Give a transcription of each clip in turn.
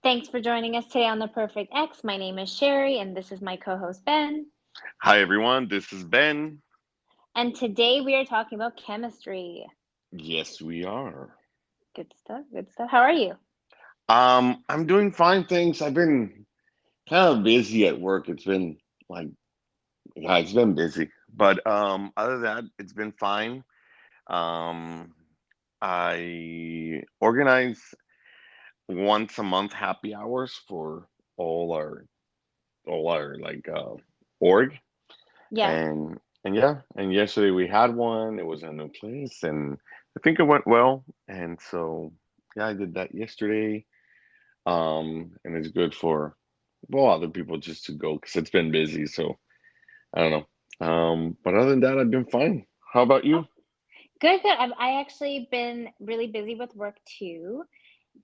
Thanks for joining us today on The Perfect X. My name is Sherry, and this is my co host, Ben. Hi everyone, this is Ben. And today we are talking about chemistry. Yes, we are. Good stuff, good stuff. How are you? I'm doing fine, thanks. I've been kind of busy at work. It's been like, yeah, it's been busy. But other than that, it's been fine. Um, I organize once a month happy hours for all our all our org, Yeah. and yeah, and yesterday we had one. It was a new place, and I think it went well. And so yeah, I did that yesterday. And it's good for well other people just to go because it's been busy. So I don't know. But other than that, I've been fine. How about Oh, you? good, good. I actually been really busy with work too.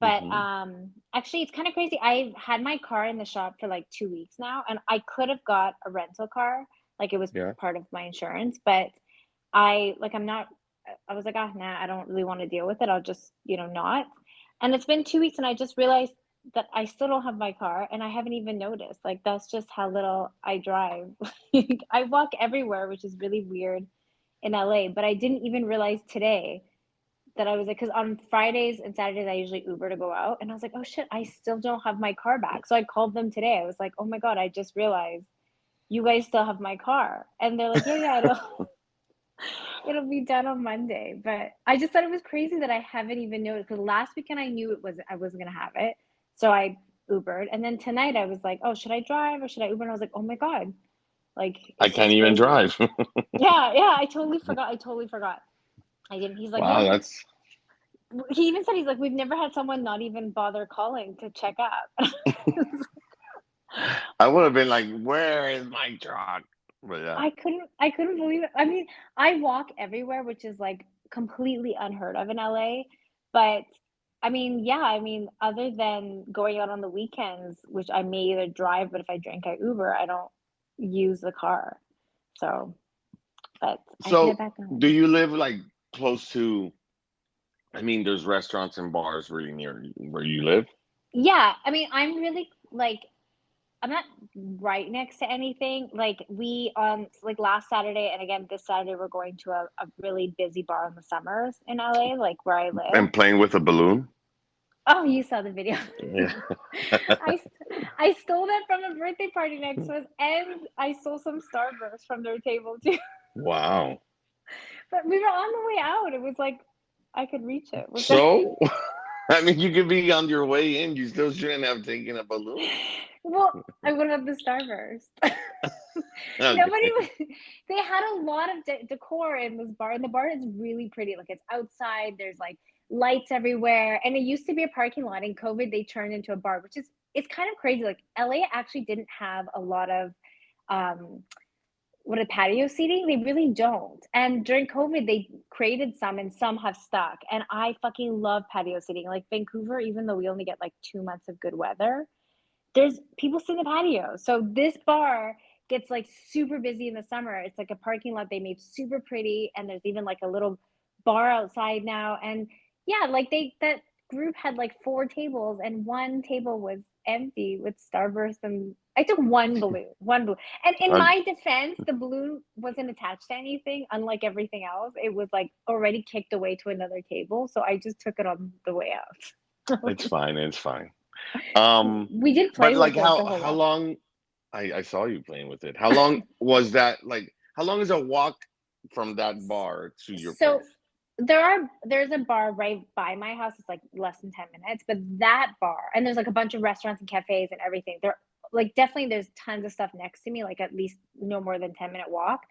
But Hmm. actually, it's kind of crazy. I've had my car in the shop for like 2 weeks now, and I could have got a rental car, like it was Yeah. part of my insurance, but I'm not, I was like, ah, nah, I don't really want to deal with it. I'll just, not. And it's been 2 weeks, and I just realized that I still don't have my car, and I haven't even noticed. Like, that's just how little I drive. I walk everywhere, which is really weird in LA, but I didn't even realize today that I was like, because on Fridays and Saturdays, I usually Uber to go out. And I was like, oh shit, I still don't have my car back. So I called them today. I was like, oh my God, I just realized you guys still have my car. And they're like, yeah, yeah, it'll be done on Monday. But I just thought it was crazy that I haven't even noticed because last weekend I knew I wasn't gonna have it. So I Ubered. And then tonight I was like, oh, should I drive or should I Uber? And I was like, oh my God. Like I it's can't just even crazy. drive. Yeah, yeah, I totally forgot. I totally forgot. I didn't. He's like, Wow, yeah, that's he even said he's like, we've never had someone not even bother calling to check up. I would have been like, where is my truck? But yeah. I couldn't believe it. I mean, I walk everywhere, which is like completely unheard of in LA. But I mean, yeah, I mean, other than going out on the weekends, which I may either drive, but if I drink, I Uber. I don't use the car. So, but I get it So back do on. you live like close to, I mean, there's restaurants and bars really near where you live? Yeah, I mean, I'm really like I'm not right next to anything. Like we like last Saturday and again this Saturday we're going to a really busy bar in the summers in LA, like where I live. And playing with a balloon? Oh, you saw the video. Yeah. I I stole that from a birthday party next to us, and I stole some Starburst from their table too. Wow. But we were on the way out. It was like I could reach it. We're good. So, I mean, you could be on your way in. You still shouldn't have taken a balloon. Well, I would have the Starburst. Nobody Okay. was. They had a lot of decor in this bar, and the bar is really pretty. Like it's outside. There's like lights everywhere, and it used to be a parking lot. In COVID, they turned into a bar, which is it's kind of crazy. Like LA actually didn't have a lot of um what a patio seating. They really don't. And during COVID, they created some, and some have stuck. And I fucking love patio seating. Like Vancouver, even though we only get like 2 months of good weather, there's people sit in the patio. So this bar gets like super busy in the summer. It's like a parking lot they made super pretty, and there's even like a little bar outside now. And yeah, like that group had like four tables, and one table was empty with Starburst, and I took one balloon. And in Uh, my defense, the balloon wasn't attached to anything, unlike everything else. It was like already kicked away to another table, so I just took it on the way out. it's fine. It's fine. We did But play like, with it the whole how walk. long? I saw you playing with it. How long was that? Like, how long is a walk from that bar to your So place? there's a bar right by my house. It's like less than 10 minutes, but that bar and there's like a bunch of restaurants and cafes and everything. There like definitely there's tons of stuff next to me, like at least no more than 10-minute walk.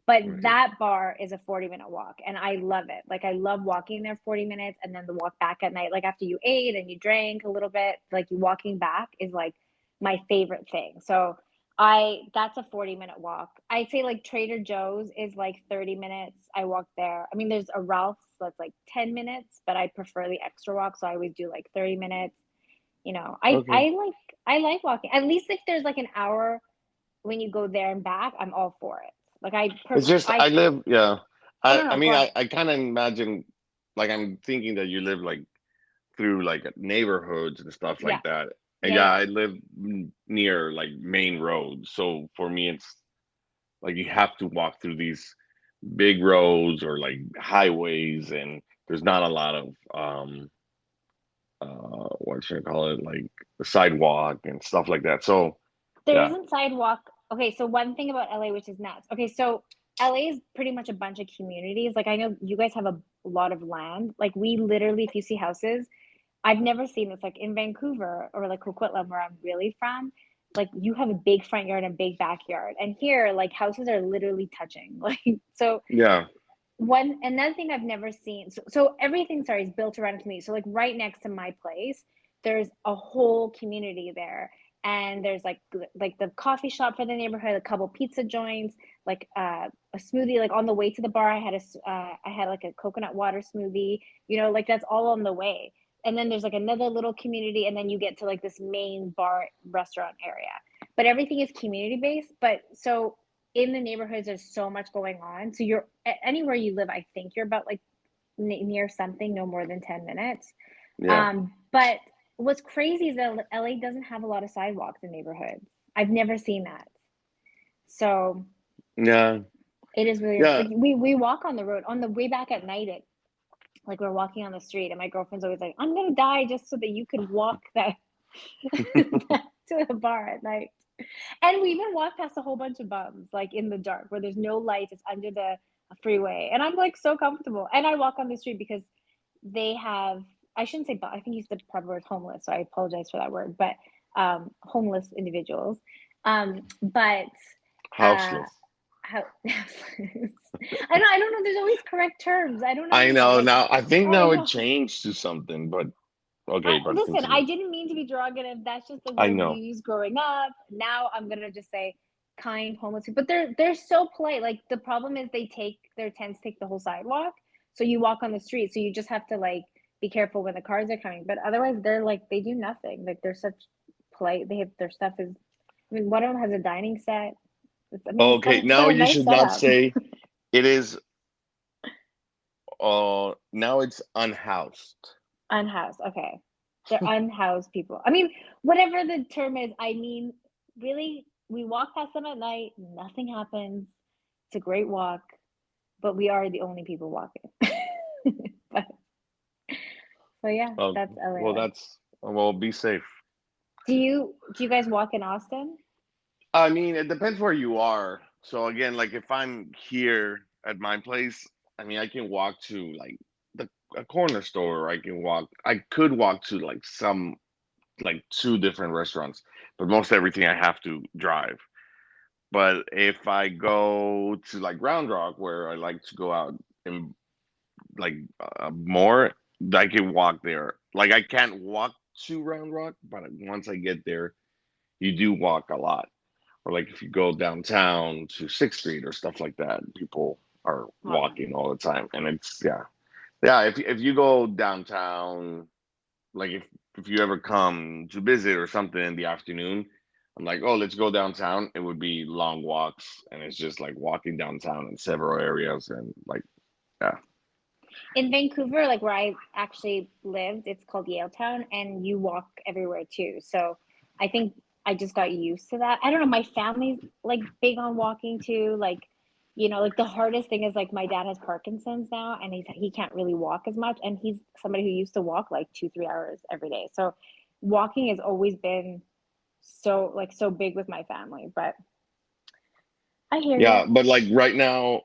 But Right. that bar is a 40-minute walk, and I love it. Like I love walking there 40 minutes and then the walk back at night. Like after you ate and you drank a little bit, like you walking back is like my favorite thing. So I that's a 40-minute walk. I'd say like Trader Joe's is like 30 minutes. I walk there. I mean, there's a Ralph's that's like 10 minutes, but I prefer the extra walk, so I always do like 30 minutes. You know, Okay. I like walking. At least if there's like an hour when you go there and back, I'm all for it. Like It's just I I live. Yeah. oh I no I no, go mean, ahead. I kind of imagine, like, I'm thinking that you live like through like neighborhoods and stuff Yeah. like that. And Yeah, yeah, yeah. I live near like main roads, so for me, it's like you have to walk through these big roads or like highways, and there's not a lot of what should I call it, like the sidewalk and stuff like that. So There yeah, isn't sidewalk. Okay, so one thing about LA, which is nuts. Okay, so LA is pretty much a bunch of communities. Like I know you guys have a lot of land. Like we literally, if you see houses, I've never seen this like in Vancouver or like Coquitlam where I'm really from. Like you have a big front yard and a big backyard. And here, like houses are literally touching. Like so yeah, one another thing I've never seen. So everything, sorry, is built around a community. So like right next to my place, there's a whole community there, and there's like the coffee shop for the neighborhood, a couple pizza joints, like a smoothie. Like on the way to the bar, I had like a coconut water smoothie. You know, like that's all on the way. And then there's like another little community, and then you get to like this main bar restaurant area. But everything is community based. But so in the neighborhoods there's so much going on, so you're anywhere you live, I think you're about like near something no more than 10 minutes. yeah, But what's crazy is that LA doesn't have a lot of sidewalks in neighborhoods. I've never seen that. So yeah, it is really nice. yeah. Like we walk on the road on the way back at night. It like we're walking on the street and my girlfriend's always like, I'm gonna die just so that you could walk that to the bar at night. And we even walk past a whole bunch of bums, like in the dark, where there's no lights. It's under the freeway, and I'm like so comfortable. And I walk on the street because they have. I shouldn't say, but I think you used the proper word homeless. So I apologize for that word, but homeless individuals. But uh, Houseless. how? I don't know. There's always correct terms. I don't I know. know Like now. I think I now it know. changed to something, but okay, but Listen, I continue. didn't mean to be derogative. That's just the I word we know. used growing up. Now I'm gonna just say kind homeless people. But they're so polite. Like the problem is they take their tents take the whole sidewalk. So you walk on the street. So you just have to like be careful when the cars are coming. But otherwise they're like they do nothing. Like they're such polite. They have their stuff is I mean one of them has a dining set. I mean Okay, it's got now a you nice should not setup. say it is. Now it's unhoused. Unhoused. Okay. They're unhoused people. I mean, whatever the term is, I mean, really, we walk past them at night, nothing happens. It's a great walk, but we are the only people walking. But, so yeah, Oh, that's well, LA. that's well. Be safe. Do you guys walk in Austin? I mean, it depends where you are. So again, like if I'm here at my place, I mean, I can walk to like the a corner store. Or I can walk. I could walk to like some like two different restaurants, but most everything I have to drive. But if I go to like Round Rock, where I like to go out and like more, I can walk there. Like I can't walk to Round Rock, but once I get there, you do walk a lot. Or like if you go downtown to Sixth Street or stuff like that, people are Wow. walking all the time, and it's yeah, yeah. If you go downtown, like if you ever come to visit or something in the afternoon, I'm like, oh, let's go downtown. It would be long walks, and it's just like walking downtown in several areas, and like yeah, In Vancouver, like where I actually lived, it's called Yaletown, and you walk everywhere too. So I think I just got used to that. I don't know. My family's like big on walking too. Like, like the hardest thing is like my dad has Parkinson's now, and he can't really walk as much, and he's somebody who used to walk like 2 3 hours every day. So walking has always been so big with my family. But I hear yeah. you. But like right now,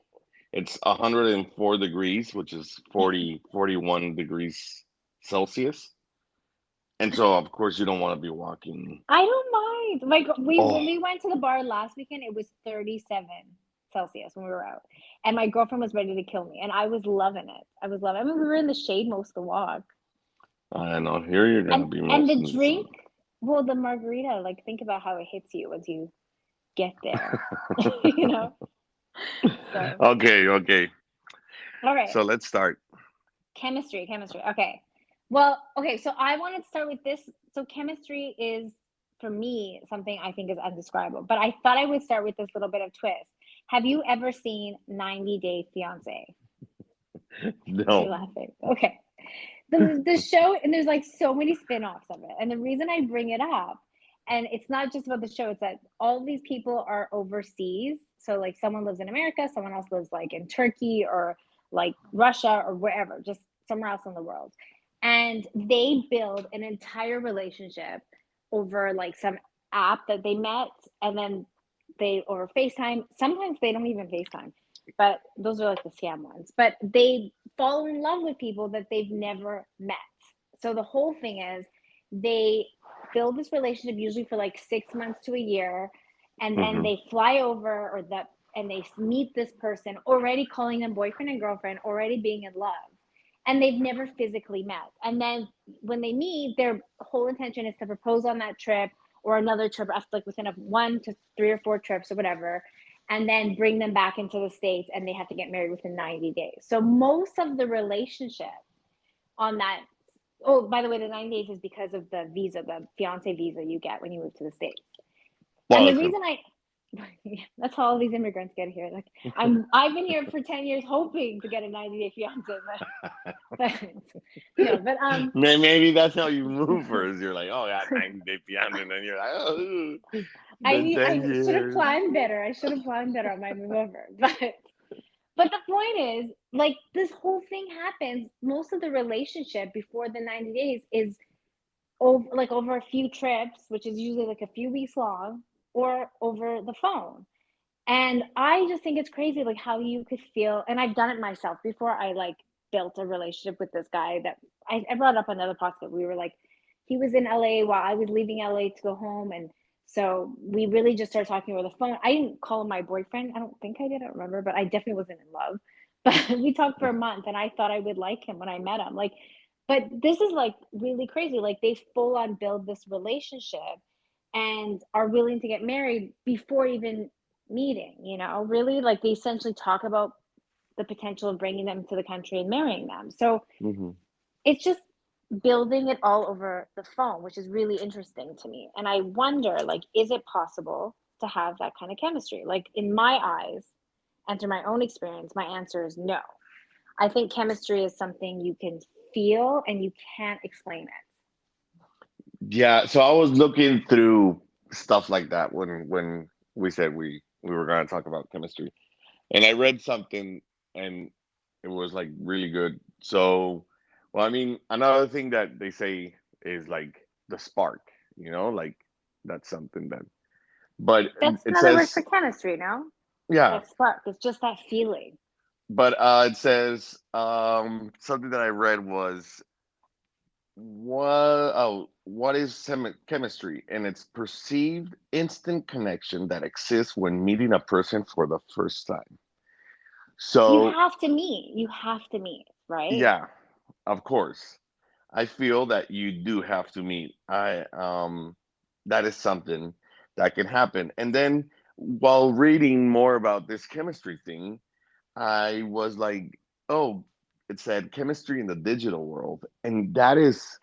it's 104 degrees, which is 41 degrees Celsius. And so, of course, you don't want to be walking. I don't mind. Like we Oh, when we went to the bar last weekend, it was 37 Celsius when we were out. And my girlfriend was ready to kill me. And I was loving it. I was loving it. I mean, we were in the shade most of the walk. I know. Here you're gonna be And most the in the sun. drink, well, the margarita, like think about how it hits you once you get there. you know? So Okay, okay. all right. So let's start. Chemistry. Okay. Well, okay, so I wanted to start with this. So chemistry is for me something I think is undescribable, but I thought I would start with this little bit of twist. Have you ever seen 90 Day Fiance? You're No. laughing. Okay. the show, and there's like so many spin-offs of it. And the reason I bring it up, and it's not just about the show, it's that all these people are overseas. So like someone lives in America, someone else lives like in Turkey or like Russia or wherever, just somewhere else in the world. And they build an entire relationship over like some app that they met, and then they over FaceTime. Sometimes they don't even FaceTime, but those are like the scam ones. But they fall in love with people that they've never met. So the whole thing is they build this relationship usually for like 6 months to a year, and then Hmm. they fly over or that and they meet this person already calling them boyfriend and girlfriend, already being in love. And they've never physically met. And then when they meet, their whole intention is to propose on that trip or another trip after like within a 1 to 3 or 4 trips or whatever, and then bring them back into the States, and they have to get married within 90 days. So most of the relationship on that, oh, by the way, the 90 days is because of the visa, the fiance visa you get when you move to the States. And Well, the that's true. reason I that's how all these immigrants get here. Like I've been here for 10 years hoping to get a 90-day fiance, but but Maybe that's how you move first. You're like, oh, yeah, 90-day fiance, and then you're like, oh, the I 10 should have years. planned better. I should have planned better on my move over. But the point is, like this whole thing happens. Most of the relationship before the 90 days is over a few trips, which is usually like a few weeks long, or over the phone. And I just think it's crazy, like how you could feel. And I've done it myself before. I like built a relationship with this guy that I brought up another podcast. We were like, he was in LA while I was leaving LA to go home. And so we really just started talking over the phone. I didn't call him my boyfriend. I don't think I did. I don't remember, but I definitely wasn't in love. But we talked for a month and I thought I would like him when I met him. Like, but this is like really crazy. Like they full on build this relationship and are willing to get married before even meeting, really like they essentially talk about the potential of bringing them to the country and marrying them. So Hmm. it's just building it all over the phone, which is really interesting to me. And I wonder, like, is it possible to have that kind of chemistry? Like, in my eyes and through my own experience, my answer is no. I think chemistry is something you can feel and you can't explain it. Yeah, so I was looking through stuff like that when we said we were going to talk about chemistry, and I read something, and it was like really good. So, well, I mean, another thing that they say is like the spark, like that's something that, but That's it another word for says, chemistry, no? yeah, That spark. It's just that feeling. but it says something that I read was what is chemistry? And it's perceived instant connection that exists when meeting a person for the first time. So you So, have to meet. You have to meet, right? yeah, of course. I feel that you do have to meet. I that is something that can happen. And then while reading more about this chemistry thing, I was like, oh, it said chemistry in the digital world. And that is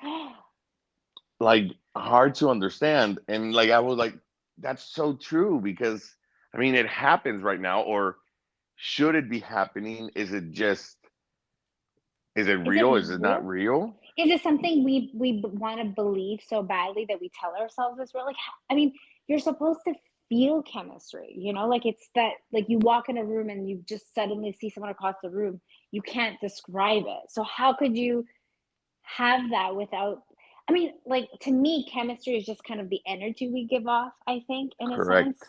like hard to understand. And like I was like, that's so true because I mean it happens right now, or should it be happening? Is it Is it real? Is it not real? real? Is it something we want to believe so badly that we tell ourselves it's real? Like, I mean, you're supposed to feel chemistry, like it's that, like you walk in a room and you just suddenly see someone across the room. You can't describe it. So how could you have that without? I mean, like to me, chemistry is just kind of the energy we give off, I think, in a sense. Correct.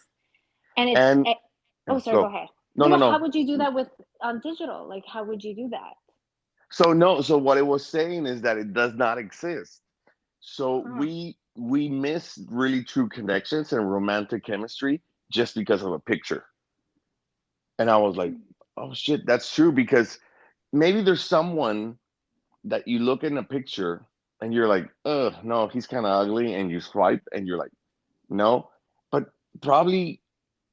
And And oh, yeah, sorry, go go. ahead. No, no, No, how no. would you do that with on digital? Like, how would you do that? So no, so what it was saying is that it does not exist. So Huh. we miss really true connections and romantic chemistry just because of a picture. And I was like, oh shit, that's true because maybe there's someone that you look in a picture and you're like, no, he's kind of ugly, and you swipe and you're like, no, but probably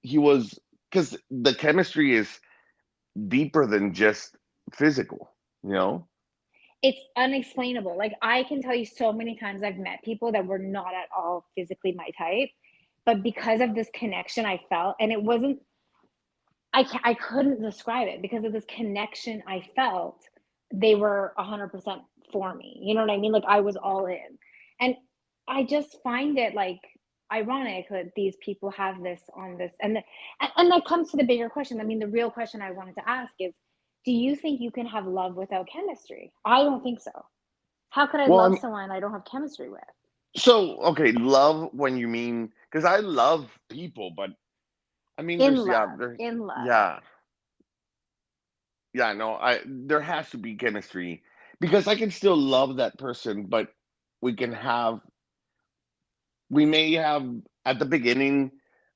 he was, because the chemistry is deeper than just physical, you know? It's unexplainable. Like I can tell you so many times I've met people that were not at all physically my type, but because of this connection I felt, and it wasn't, I couldn't describe it because of this connection I felt. They were 100% for me. You know what I mean? Like I was all in. And I just find it like ironic that these people have this on this and that comes to the bigger question. I mean, the real question I wanted to ask is, do you think you can have love without chemistry? I don't think so. How could I Well, love I'm someone I don't have chemistry with? so okay. Love when you mean because I love people, but I mean, In there's love, in love. yeah, yeah. No, I there has to be chemistry because I can still love that person, but we can have we may have at the beginning.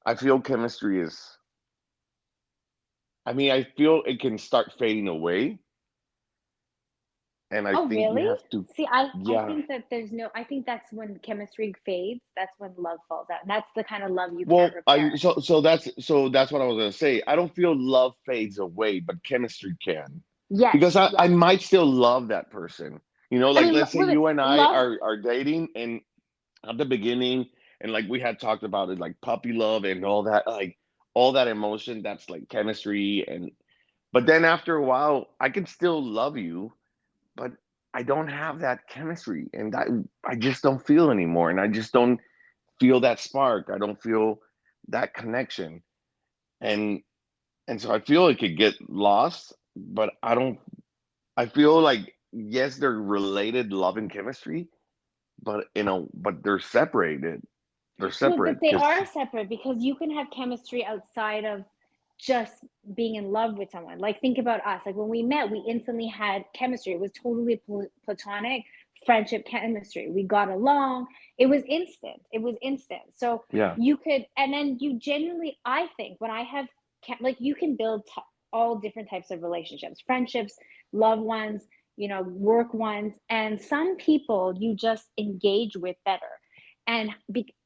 I feel chemistry is. I mean, I feel it can start fading away, and I Oh, think you really? have to. See, I Yeah. think that there's no, I think that's when chemistry fades. That's when love falls out. That's the kind of love you can't Well, repair. so that's what I was gonna say. I don't feel love fades away, but chemistry can, because Yes, I yes. might still love that person. You know, I like mean, let's say wait, you and I love. are dating, and at the beginning, and like we had talked about it, like puppy love and all that, like all that emotion, that's like chemistry. And but then after a while, I can still love you, but I don't have that chemistry, and I just don't feel anymore, and I just don't feel that spark. I don't feel that connection. And and so I feel it could get lost, but I don't I feel like yes, they're related love and chemistry, but but they're separated. They're Well, but separate they because are separate because you can have chemistry outside of just being in love with someone. Like, think about us. Like, when we met, we instantly had chemistry. It was totally platonic friendship chemistry. We got along. It was instant. It was instant. So yeah. you could, and then you genuinely, I think, when I have, like, you can build all different types of relationships, friendships, loved ones, work ones. And some people you just engage with better. And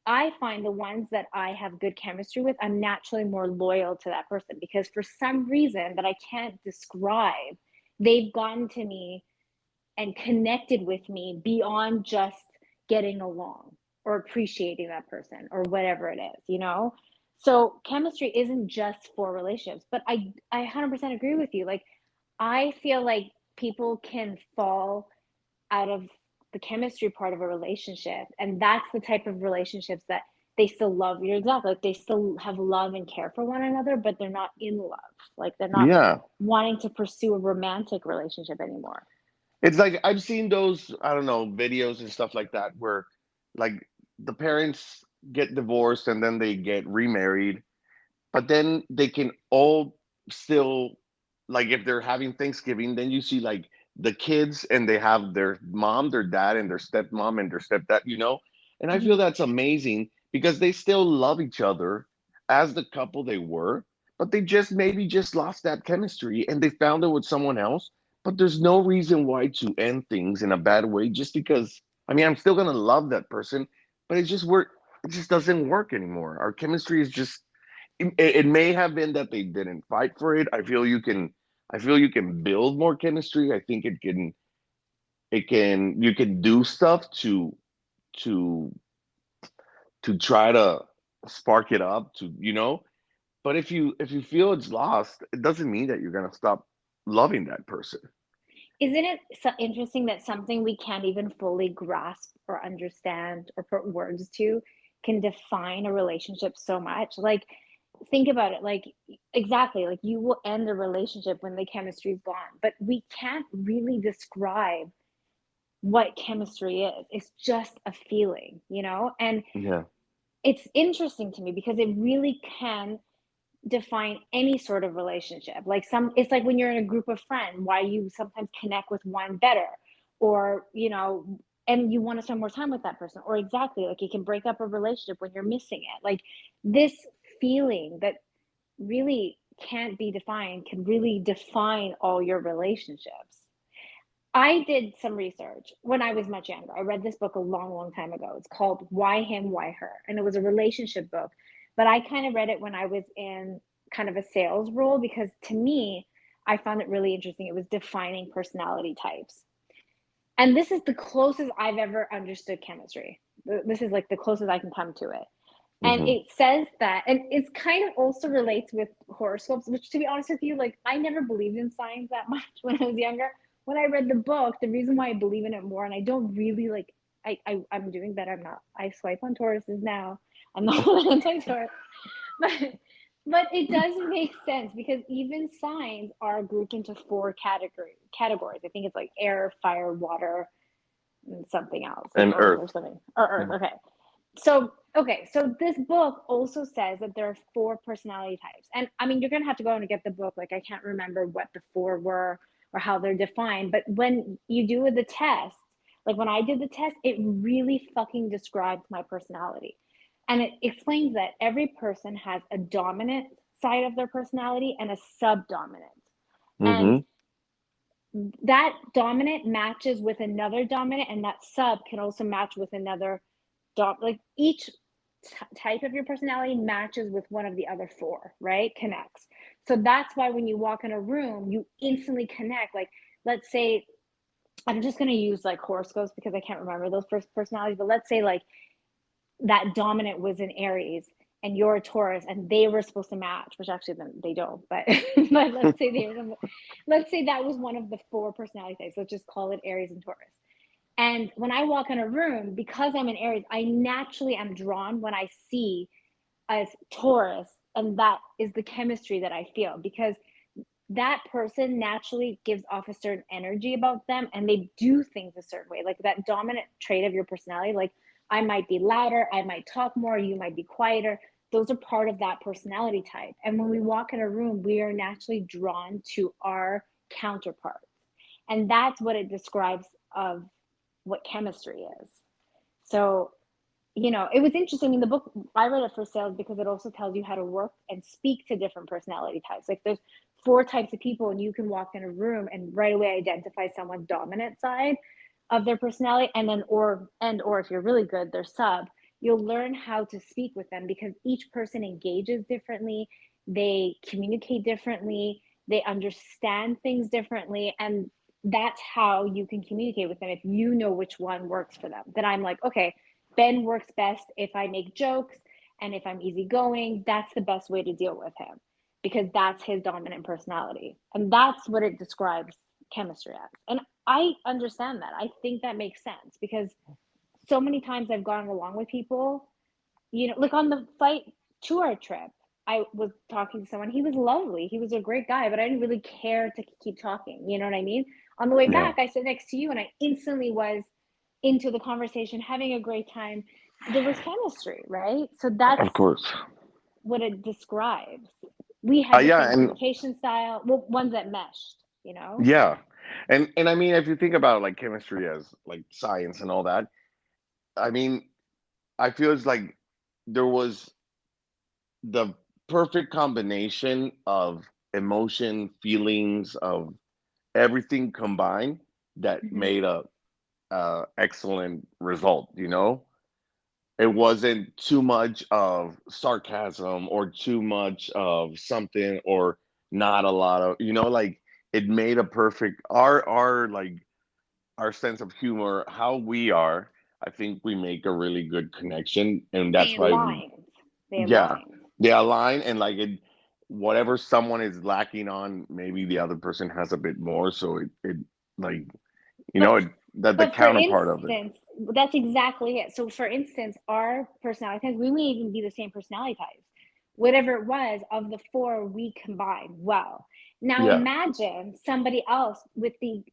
I find the ones that I have good chemistry with, I'm naturally more loyal to that person because for some reason that I can't describe, they've gotten to me and connected with me beyond just getting along or appreciating that person or whatever it is. So chemistry isn't just for relationships, but I 100% agree with you. Like, I feel like people can fall out of the chemistry part of a relationship, and that's the type of relationships that they still love. You're exactly like, they still have love and care for one another, but they're not in love. Like, they're not Yeah. wanting to pursue a romantic relationship anymore. It's like I've seen those, I don't know, videos and stuff like that where like the parents get divorced and then they get remarried, but then they can all still, like if they're having Thanksgiving, then you see like the kids and they have their mom, their dad, and their stepmom and their stepdad, and I feel Mm-hmm. that's amazing because they still love each other as the couple they were, but they just maybe just lost that chemistry and they found it with someone else. But there's no reason why to end things in a bad way just because. I mean, I'm still gonna love that person, but it just doesn't work anymore. Our chemistry is just it may have been that they didn't fight for it. I feel you can build more chemistry. I think you can do stuff to try to spark it up but if you feel it's lost, it doesn't mean that you're going to stop loving that person. Isn't it so interesting that something we can't even fully grasp or understand or put words to can define a relationship so much? Like, think about it. Like, exactly, like you will end a relationship when the chemistry is gone, but we can't really describe what chemistry is. It's just a feeling. And Yeah. it's interesting to me because it really can define any sort of relationship. Like, it's like when you're in a group of friends, why you sometimes connect with one better, or and you want to spend more time with that person, or exactly like you can break up a relationship when you're missing it. Like, this feeling that really can't be defined can really define all your relationships. I did some research when I was much younger. I read this book a long, long time ago. It's called Why Him, Why Her? And it was a relationship book. But I kind of read it when I was in kind of a sales role because to me, I found it really interesting. It was defining personality types. And this is the closest I've ever understood chemistry. This is like the closest I can come to it. And Hmm. it says that, and it's kind of also relates with horoscopes, which, to be honest with you, like, I never believed in signs that much when I was younger. when I read the book, the reason why I believe in it more, and I don't really like, I'm doing better. I'm not. I swipe on Tauruses now. I'm not anti-Taurus, but it does make sense because even signs are grouped into four categories. I think it's like air, fire, water, and something else, like And earth Earth. or something, or earth. Okay. So, okay, so this book also says that there are four personality types. And I mean, you're going to have to go and get the book. Like, I can't remember what the four were or how they're defined. But when you do the test, like when I did the test, it really fucking described my personality. And it explains that every person has a dominant side of their personality and a subdominant. And Mm-hmm. that dominant matches with another dominant, and that sub can also match with another like each type of your personality matches with one of the other four, right? Connects. So that's why when you walk in a room, you instantly connect. Like, let's say, I'm just going to use like horoscopes because I can't remember those first personalities, but let's say like that dominant was in Aries and you're a Taurus and they were supposed to match, which actually then they don't, but but let's say that was one of the four personality types. Let's just call it Aries and Taurus. And when I walk in a room, because I'm an Aries, I naturally am drawn when I see a Taurus, and that is the chemistry that I feel because that person naturally gives off a certain energy about them and they do things a certain way. Like that dominant trait of your personality, like I might be louder, I might talk more, you might be quieter. Those are part of that personality type. And when we walk in a room, we are naturally drawn to our counterparts. And that's what it describes of what chemistry is. So, it was interesting. In the book, I read it for sales because it also tells you how to work and speak to different personality types. Like there's four types of people, and you can walk in a room and right away identify someone's dominant side of their personality, and then or if you're really good, their sub. You'll learn how to speak with them because each person engages differently, they communicate differently, they understand things differently, and that's how you can communicate with them if you know which one works for them. Then I'm like, okay, Ben works best if I make jokes and if I'm easygoing. That's the best way to deal with him because that's his dominant personality. And that's what it describes chemistry as. And I understand that. I think that makes sense because so many times I've gone along with people, like on the flight to our trip, I was talking to someone. He was lovely. He was a great guy, but I didn't really care to keep talking. You know what I mean? On the way Yeah. back, I sat next to you and I instantly was into the conversation, having a great time. There was chemistry, right? So that's Of course. what it describes. We had the Yeah, same and communication style, well, ones that meshed. yeah, and I mean, if you think about like chemistry as like science and all that, I mean, I feel it's like there was the perfect combination of emotion, feelings, of everything combined that Mm-hmm. made a excellent result. It wasn't too much of sarcasm or too much of something or not a lot of, like it made a perfect our like our sense of humor, how we are. I think we make a really good connection, and They that's why we, aligned. They yeah, aligned. they align, and like it, whatever someone is lacking on, maybe the other person has a bit more, so it like But that the but for counterpart of it. instance, that's exactly it. So for instance, our personality types, we may even be the same personality types. Whatever it was of the four, we combined well. Now Yeah, imagine somebody else with the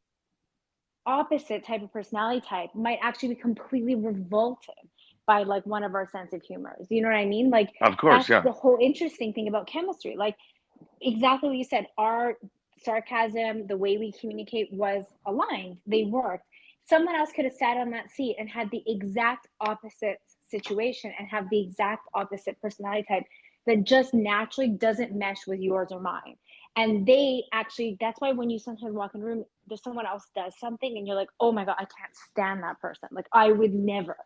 opposite type of personality type might actually be completely revolted by like one of our sense of humors. You know what I mean? Like of course, that's yeah, the whole interesting thing about chemistry. Like exactly what you said, our sarcasm, the way we communicate was aligned. They worked. Someone else could have sat on that seat and had the exact opposite situation and have the exact opposite personality type that just naturally doesn't mesh with yours or mine. And they actually, that's why when you sometimes walk in a room, there's someone else does something and you're like, oh my God, I can't stand that person. Like I would never,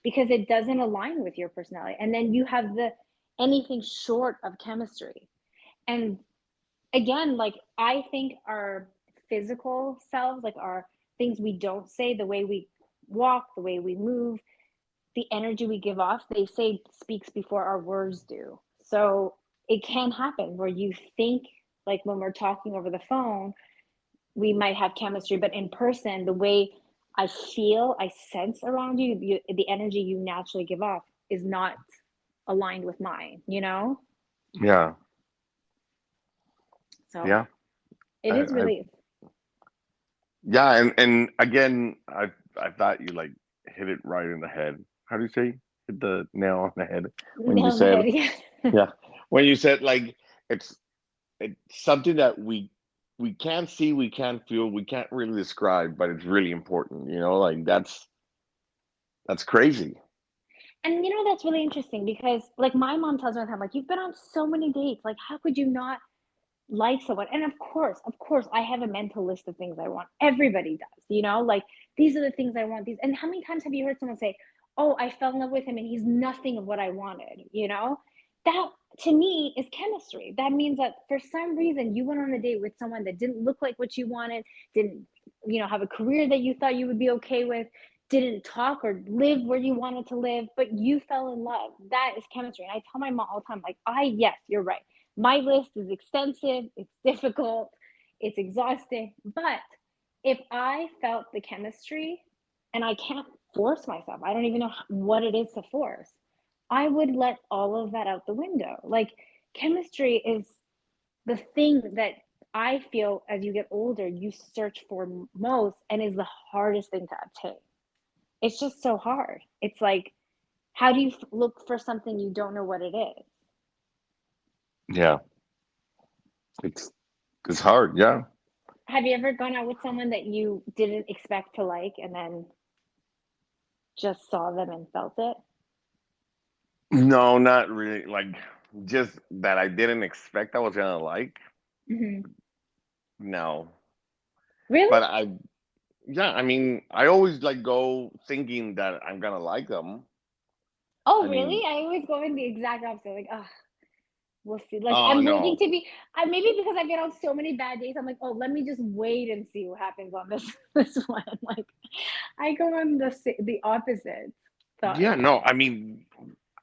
because it doesn't align with your personality. And then you have the anything short of chemistry. And again, like I think our physical selves, like our things we don't say, the way we walk, the way we move, the energy we give off, they say speaks before our words do. So it can happen where you think, like when we're talking over the phone, we might have chemistry, but in person, the way I feel, I sense around you, the energy you naturally give off is not aligned with mine, you know? Yeah. So Yeah. it is I really yeah, and again, I thought you like hit it right in the head. How do you say hit the nail on the head when you nail on the said head. Yeah. yeah, when you said like it's it's something that we can't see, we can't feel, we can't really describe, but it's really important, you know, like that's crazy. And you know, that's really interesting because like my mom tells me all the time, like, you've been on so many dates. Like, how could you not like someone? And of course, I have a mental list of things I want. Everybody does, you know, like these are the things I want. These, and how many times have you heard someone say, "Oh, I fell in love with him and he's nothing of what I wanted," you know? That to me is chemistry. That means that for some reason you went on a date with someone that didn't look like what you wanted, didn't, you know, have a career that you thought you would be okay with, didn't talk or live where you wanted to live, but you fell in love. That is chemistry. And I tell my mom all the time, like, yes, you're right. My list is extensive, it's difficult, it's exhausting. But if I felt the chemistry, and I can't force myself, I don't even know what it is to force, I would let all of that out the window. Like, chemistry is the thing that I feel as you get older, you search for most and is the hardest thing to obtain. It's just so hard. It's like, how do you look for something you don't know what it is? Yeah, it's it's hard. Yeah. Have you ever gone out with someone that you didn't expect to like and then just saw them and felt it? No, not really. Like just that I didn't expect I was gonna like. Hmm. No, Really? but yeah, I mean, I always like go thinking that I'm gonna like them. Oh, I really? mean, I always go in the exact opposite. Like, oh, we'll see. Like, oh I'm waiting no, to be. I maybe because I've been on so many bad days. I'm like, oh, let me just wait and see what happens on this this one. Like, I go on the opposite yeah, thoughts. no. I mean,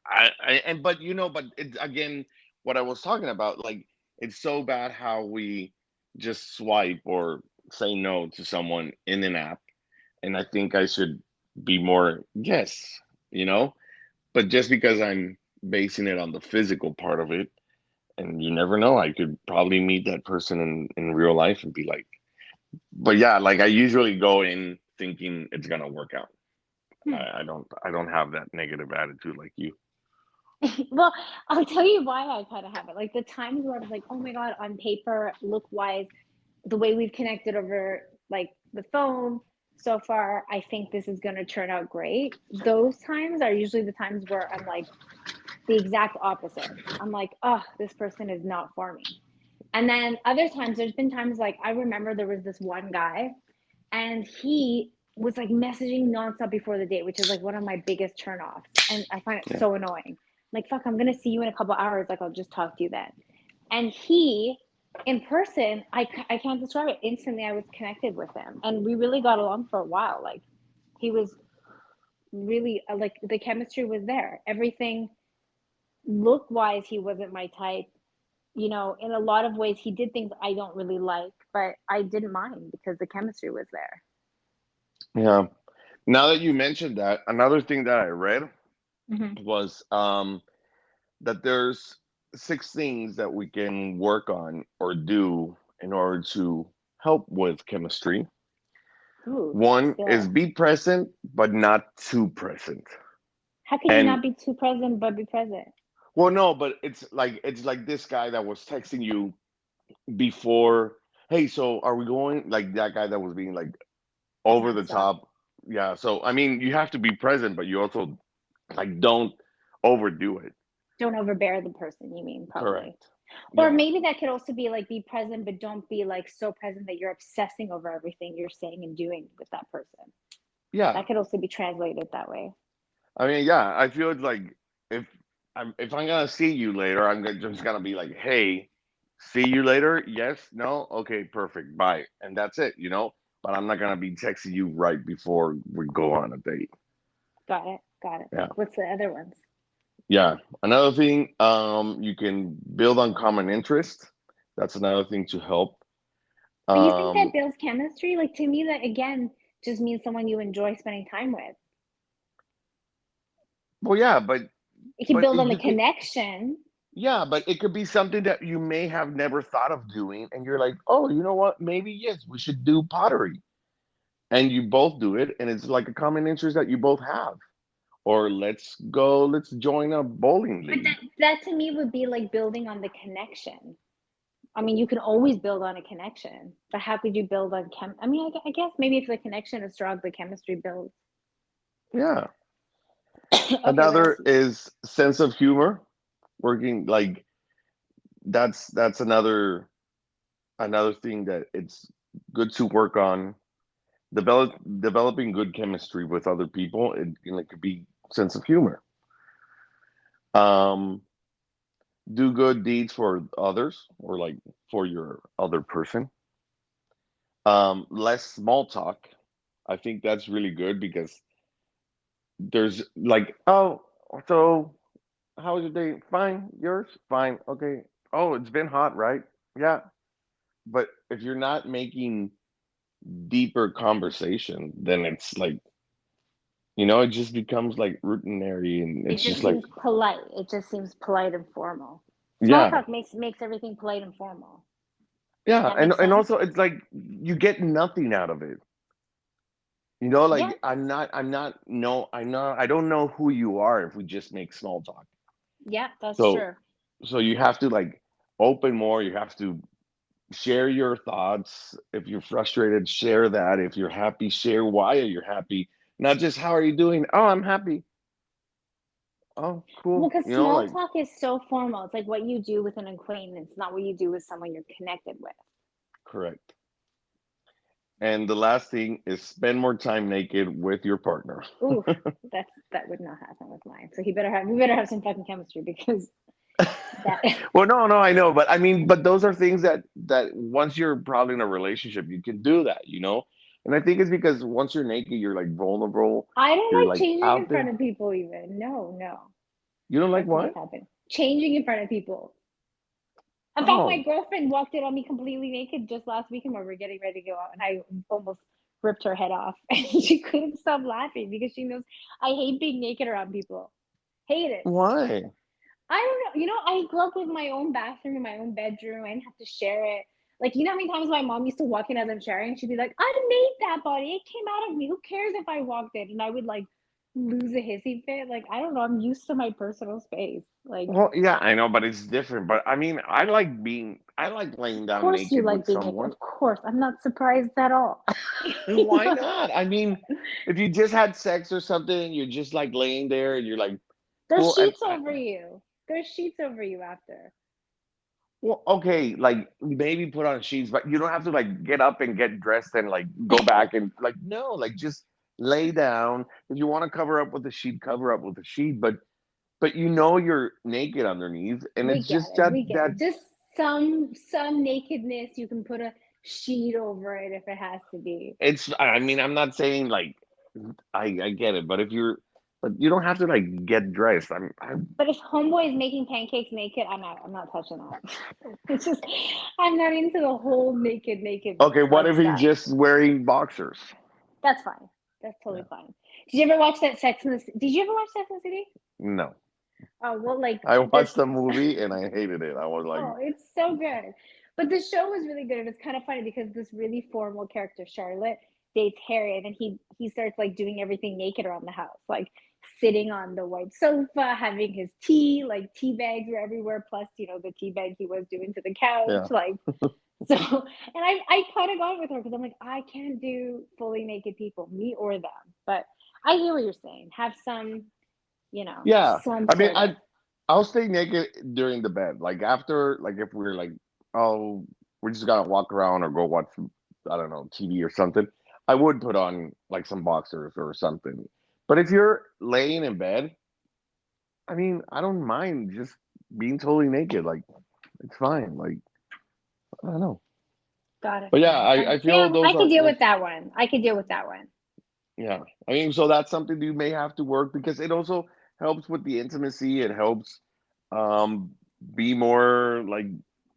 I and but you know, but it's again what I was talking about. Like, it's so bad how we just swipe or say no to someone in an app, and I think I should be more yes, you know. But just because I'm basing it on the physical part of it, and you never know, I could probably meet that person in real life and be like, but yeah, like I usually go in thinking it's gonna work out. Hmm. I don't have that negative attitude like you. Well, I'll tell you why I kind of have it. Like the times where I was like, oh my God, on paper, look wise, the way we've connected over like the phone so far, I think this is going to turn out great. Those times are usually the times where I'm like the exact opposite. I'm like, oh, this person is not for me. And then other times, there's been times like I remember there was this one guy and he was like messaging nonstop before the date, which is like one of my biggest turnoffs. And I find it Yeah. so annoying. I'm like, fuck, I'm going to see you in a couple hours. Like, I'll just talk to you then. And he, in person, I can't describe it. Instantly, I was connected with him. And we really got along for a while. Like, he was really, like, the chemistry was there. Everything look wise, he wasn't my type. You know, in a lot of ways, he did things I don't really like, but I didn't mind because the chemistry was there. Yeah. Now that you mentioned that, another thing that I read Mm-hmm. was that there's six things that we can work on or do in order to help with chemistry. Ooh, One is skill. be present, but not too present. How can you And not be too present but be present? well, no, but it's like this guy that was texting you before. Hey, so are we going? Like that guy that was being like over the Nonstop. top. Yeah. So I mean, you have to be present, but you also like don't overdo it. Don't overbear the person, you mean, probably. Correct. Or Yeah. maybe that could also be like be present, but don't be like so present that you're obsessing over everything you're saying and doing with that person. Yeah. That could also be translated that way. I mean, yeah. I feel it's like if if I'm gonna see you later, just gonna be like, hey, see you later. Yes. No. Okay. Perfect. Bye. And that's it. You know. But I'm not gonna be texting you right before we go on a date. Got it. Got it. Yeah. What's the other ones? Yeah. Another thing, you can build on common interest. That's another thing to help. But you think that Um, builds chemistry? Like to me, that again just means someone you enjoy spending time with. well, yeah, It can but build on the you can, connection. yeah, but it could be something that you may have never thought of doing, and you're like, oh, you know what? Maybe yes, we should do pottery, and you both do it, and it's like a common interest that you both have. Or let's join a bowling But league. that to me would be like building on the connection. I mean, you can always build on a connection, but how could you build on chem? I mean, I guess maybe if the connection is strong, the chemistry builds. Yeah. Okay, what else? Another is sense of humor. Working like that's another thing that it's good to work on. Developing good chemistry with other people. It could be sense of humor. Um, do good deeds for others or like for your other person. Less small talk. I think that's really good because there's like, oh, so how was your day? Fine. Yours? Fine. Okay. Oh, it's been hot, right? Yeah. But if you're not making deeper conversation, then it's like, it just becomes like routinary and It it's just just like, seems polite. It just seems polite and formal. Small yeah. talk makes everything polite and formal. Yeah. That And makes and sense. also it's like you get nothing out of it. Yeah, Like I'm not no, I don't know who you are if we just make small talk. yeah, that's So true. so you have to like open more, you have to share your thoughts. If you're frustrated, share that. If you're happy, share why you're happy. Not just how are you doing? Oh, I'm happy. Oh, Well, cool. because small Like talk is so formal. It's like what you do with an acquaintance, not what you do with someone you're connected with. correct. And the last thing is spend more time naked with your partner. Ooh, that would not happen with mine. So we better have some fucking chemistry because that Well, no, no, I know, but I mean, but those are things that once you're probably in a relationship, you can do that. And I think it's because once you're naked, you're like vulnerable. I don't You're like like changing in out front there. of people even. No, no. You don't like That's not what? happening. Changing in front of people. In fact, my Oh, girlfriend walked in on me completely naked just last weekend when we were getting ready to go out, and I almost ripped her head off. And she couldn't stop laughing because she knows I hate being naked around people. Hate it. why? I don't know. I grew up with my own bathroom in my own bedroom. I didn't have to share it. Like, you know how many times my mom used to walk in as I'm sharing? She'd be like, I made that body. It came out of me. Who cares if I walked in? And I would like lose a hissy fit. Like, I don't know. I'm used to my personal space. Like, Well, yeah, I know, but it's different. But I mean, I like laying of down course you naked like with being naked. someone. Of course. I'm not surprised at all. And why not? I mean, if you just had sex or something and you're just like laying there and you're like, There's cool. sheets over you. There's sheets over you after. Well, okay, like maybe put on sheets, but you don't have to like get up and get dressed and like go back and like no, like just lay down. If you want to cover up with a sheet, cover up with a sheet, but you're naked underneath, and We it's get just it. that We get that it. Just some nakedness. You can put a sheet over it if it has to be. it's. I mean, I'm not saying like I get it, but you don't have to like get dressed. I'm But if homeboy is making pancakes naked, I'm not touching that. It's just I'm not into the whole naked okay. What if he's lifestyle. just wearing boxers? That's fine. That's totally Yeah, fine. Did you ever watch that Sex in the Did you ever watch Sex in the City? no. Oh well, like I this. watched the movie and I hated it. I was like, Oh, it's so good. But the show was really good. And it's kind of funny because this really formal character, Charlotte, dates Harry, and then he starts like doing everything naked around the house, like sitting on the white sofa, having his tea, like tea bags were everywhere, plus, the tea bag he was doing to the couch. yeah, Like so and I kind of gone with her because I'm like, I can't do fully naked people, me or them. But I hear what you're saying. Have some, yeah. some I mean, sort of I'll stay naked during the bed. Like after, like if we're like, oh, we're just gonna walk around or go watch, I don't know, TV or something. I would put on like some boxers or something. But if you're laying in bed, I mean, I don't mind just being totally naked. Like it's fine. Like I don't know. got it, But yeah, got it, got I it. feel Yeah, I those could are deal those. with that one. I could deal with that one. Yeah, I mean, so that's something you may have to work because it also helps with the intimacy. It helps be more like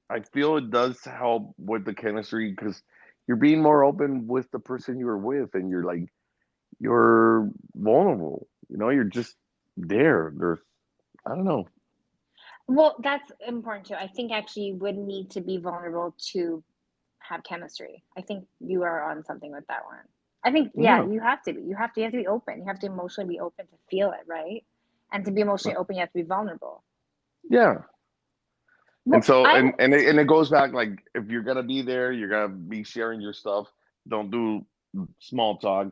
I feel it does help with the chemistry because you're being more open with the person you're with, and you're like you're vulnerable. You know, you're just there. There's I don't know. Well, that's important too. I think actually you would need to be vulnerable to have chemistry. I think you are on something with that one. I think, yeah, Yeah, you have to be. You have to be open. You have to emotionally be open to feel it, right? And to be emotionally open, you have to be vulnerable. yeah. And Well, so I and it goes back like if you're gonna be there, you're gonna be sharing your stuff. Don't do small talk.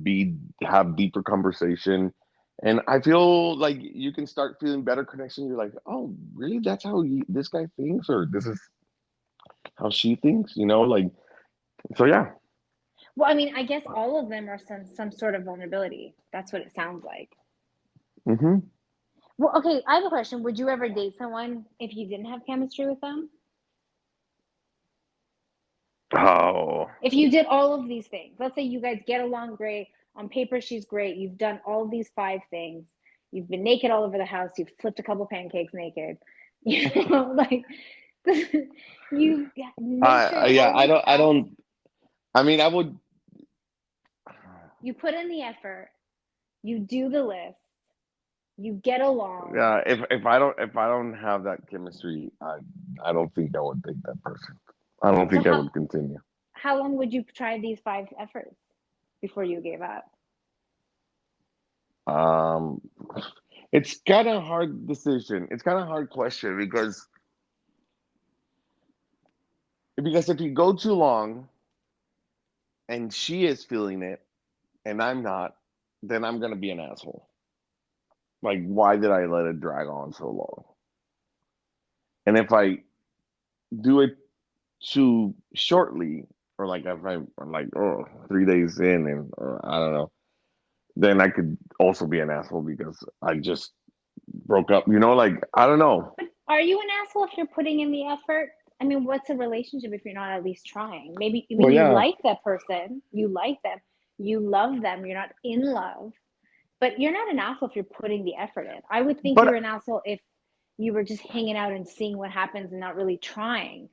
Be have deeper conversation. And I feel like you can start feeling better connection. You're like, oh, really? That's how this guy thinks, or this is how she thinks. You know, like so. Yeah. well, I mean, I guess all of them are some sort of vulnerability. That's what it sounds like. Hmm. Well, okay, I have a question. Would you ever date someone if you didn't have chemistry with them? Oh, If you did all of these things, let's say you guys get along great, on paper she's great, you've done all of these five things, you've been naked all over the house, you've flipped a couple pancakes naked, you know, like you make sure yeah. all this I stuff, don't. I mean, I would. you put in the effort, you do the list, you get along. Yeah, if I don't have that chemistry, I don't think I would take that person. I don't So think I would continue. how long would you try these five efforts before you gave up? Um, it's kind of hard decision. It's kind of hard question because if you go too long and she is feeling it and I'm not, then I'm gonna be an asshole. Like, why did I let it drag on so long? And if I do it too shortly, or like if I'm like, oh, 3 days in, and or I don't know, then I could also be an asshole because I just broke up. You know, like I don't know. But are you an asshole if you're putting in the effort? I mean, what's a relationship if you're not at least trying? Maybe, I mean, Well, you yeah, like that person, you like them, you love them, you're not in love, but you're not an asshole if you're putting the effort in. I would think you're but an asshole if you were just hanging out and seeing what happens and not really trying.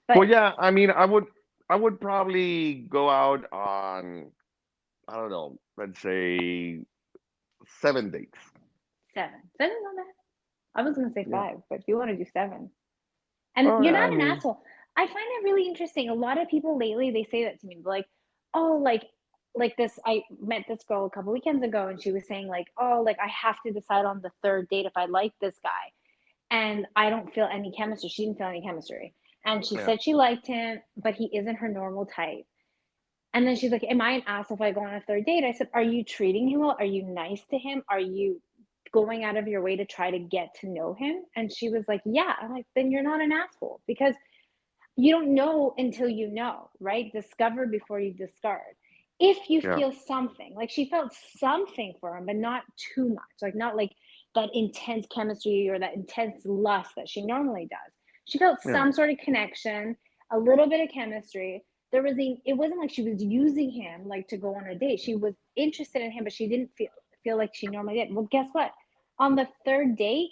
But well, yeah. I mean, I would probably go out on I don't know, let's say 7 dates. seven's not bad. I was gonna say Yeah. five, but if you want to do seven, and Oh, you're yeah. I not an mean, asshole. I find that really interesting. A lot of people lately they say that to me, like, oh, like this. I met this girl a couple weekends ago, and she was saying like, oh, like I have to decide on the third date if I like this guy, and I don't feel any chemistry. She didn't feel any chemistry, and she yeah, said she liked him, but he isn't her normal type. And then she's like, am I an asshole if I go on a third date? I said, are you treating him well? Are you nice to him? Are you going out of your way to try to get to know him? And she was like, yeah. I'm like, then you're not an asshole because you don't know until you know, right? Discover before you discard. If you yeah, feel something, like she felt something for him, but not too much, like not like that intense chemistry or that intense lust that she normally does. She felt yeah, some sort of connection, a little bit of chemistry. It wasn't like she was using him like to go on a date. She was interested in him, but she didn't feel like she normally did. Well, guess what? On the third date,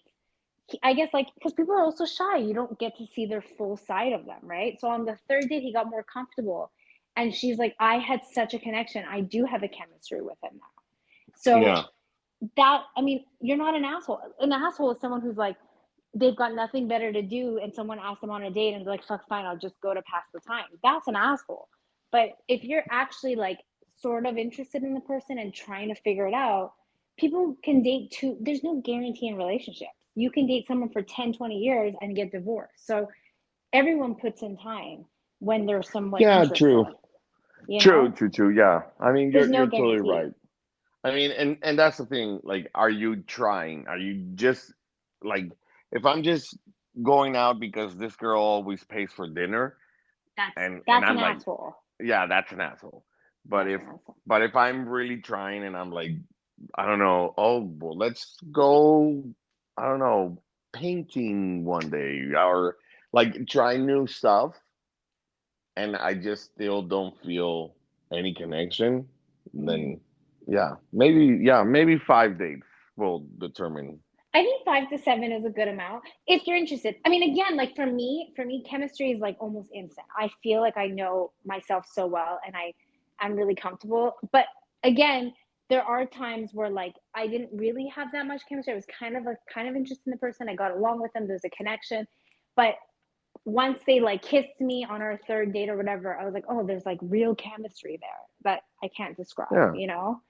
I guess like because people are also shy, you don't get to see their full side of them, right? So on the third date, he got more comfortable, and she's like, "I had such a connection. I do have a chemistry with him now." So yeah, that I mean, you're not an asshole. An asshole is someone who's like they've got nothing better to do, and someone asks them on a date, and they're like, "Fuck, fine, I'll just go to pass the time." That's an asshole. But if you're actually like sort of interested in the person and trying to figure it out, people can date too. There's no guarantee in relationships. You can date someone for 10, 20 years and get divorced. So everyone puts in time when they're somewhat yeah. True, interested, you true, know? true, true. Yeah. I mean, There's no you're totally guarantee. right. I mean, and that's the thing. Like, are you trying? Are you just like if I'm just going out because this girl always pays for dinner, and That's an I'm like, asshole. yeah, that's an asshole. But That's if an asshole. but if I'm really trying and I'm like, I don't know, oh well, let's go, I don't know, painting one day or like try new stuff, and I just still don't feel any connection, Mm. then yeah, maybe 5 dates will determine. I think 5 to 7 is a good amount if you're interested. I mean, again, like for me, chemistry is like almost instant. I feel like I know myself so well, and I'm really comfortable. But again, there are times where like I didn't really have that much chemistry. I was kind of interested in the person. I got along with them. There's a connection, but once they like kissed me on our third date or whatever, I was like, oh, there's like real chemistry there that I can't describe, Yeah. you know?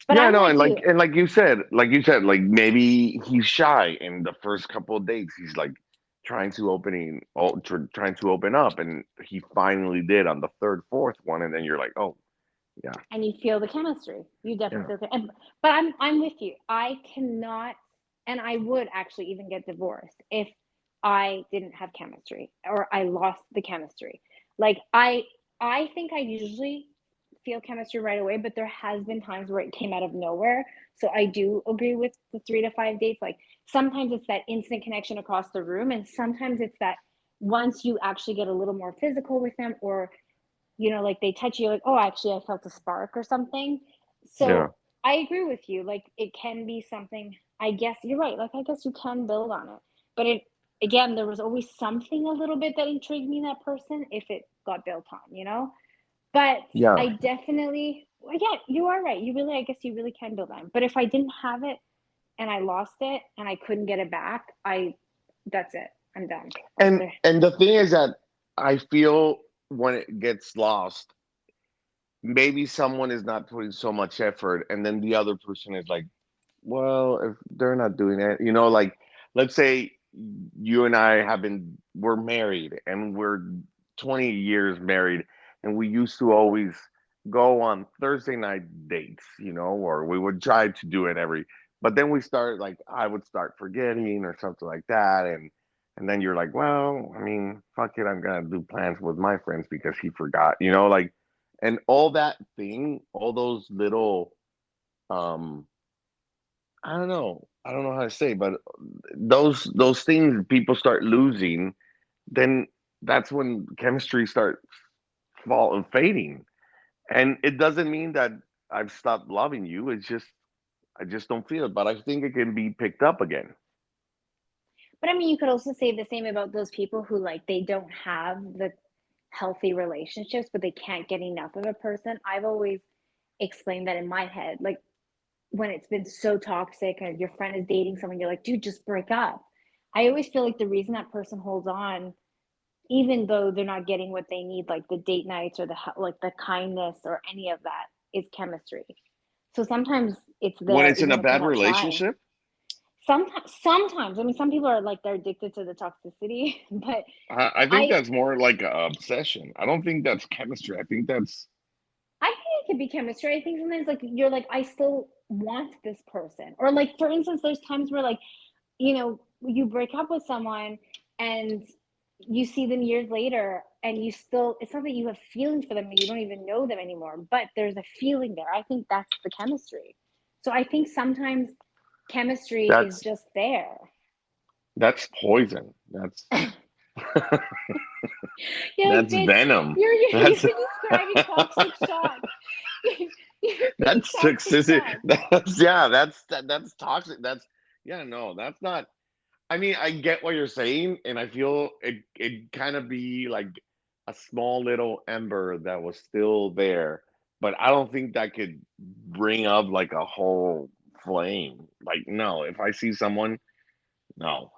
But Yeah, I'm no, like you. and like maybe he's shy in the first couple of dates. He's like trying to open up, and he finally did on the third, fourth one, and then you're like, oh, yeah, And you feel the chemistry. You yeah, definitely feel it. But I'm with you. I cannot, and I would actually even get divorced if I didn't have chemistry or I lost the chemistry. Like I think I usually feel chemistry right away, but there has been times where it came out of nowhere. So I do agree with the 3 to 5 dates. Like sometimes it's that instant connection across the room, and sometimes it's that once you actually get a little more physical with them, or like they touch you, like, oh, actually, I felt a spark or something. yeah. So I agree with you. Like, it can be something, I guess you're right. Like, I guess you can build on it. But again, there was always something a little bit that intrigued me in that person if it got built on. But Yeah. I definitely, well, yeah, you are right. I guess you really can build on it. But if I didn't have it and I lost it and I couldn't get it back, that's it. I'm done. Like, And the thing is that I feel when it gets lost, maybe someone is not putting so much effort, and then the other person is like, well, if they're not doing it, like let's say you and I we're married and we're 20 years married, and we used to always go on Thursday night dates, or we would try to do it but then I would start forgetting or something like that. And then you're like, well, I mean, fuck it, I'm gonna do plans with my friends because he forgot, like, and all that thing, all those little, um, I don't know how to say, but those things people start losing, then that's when chemistry starts fading. And it doesn't mean that I've stopped loving you. It's just I just don't feel it, but I think it can be picked up again. but I mean, you could also say the same about those people who like they don't have the healthy relationships, but they can't get enough of a person. I've always explained that in my head, like when it's been so toxic and your friend is dating someone, you're like, dude, just break up. I always feel like the reason that person holds on, even though they're not getting what they need, like the date nights or the kindness or any of that, is chemistry. So sometimes it's When there, it's in a even if they're bad not trying. relationship, Sometimes, I mean, some people are like they're addicted to the toxicity, but I think I that's more like a obsession. I don't think that's chemistry. I think that's I think it could be chemistry. I think sometimes like you're like, I still want this person. Or like for instance, there's times where like, you break up with someone and you see them years later and you still it's not that you have feelings for them and you don't even know them anymore, but there's a feeling there. I think that's the chemistry. So I think sometimes chemistry is that's just there. that's poison. You're like, That's bitch, venom. you're That's describing toxic shock. You're being that's toxic toxicity. shock. That's toxic. That's yeah, no, that's not. I mean, I get what you're saying, and I feel it kind of be like a small little ember that was still there, but I don't think that could bring up like a whole flame. Like, no, if I see someone, no,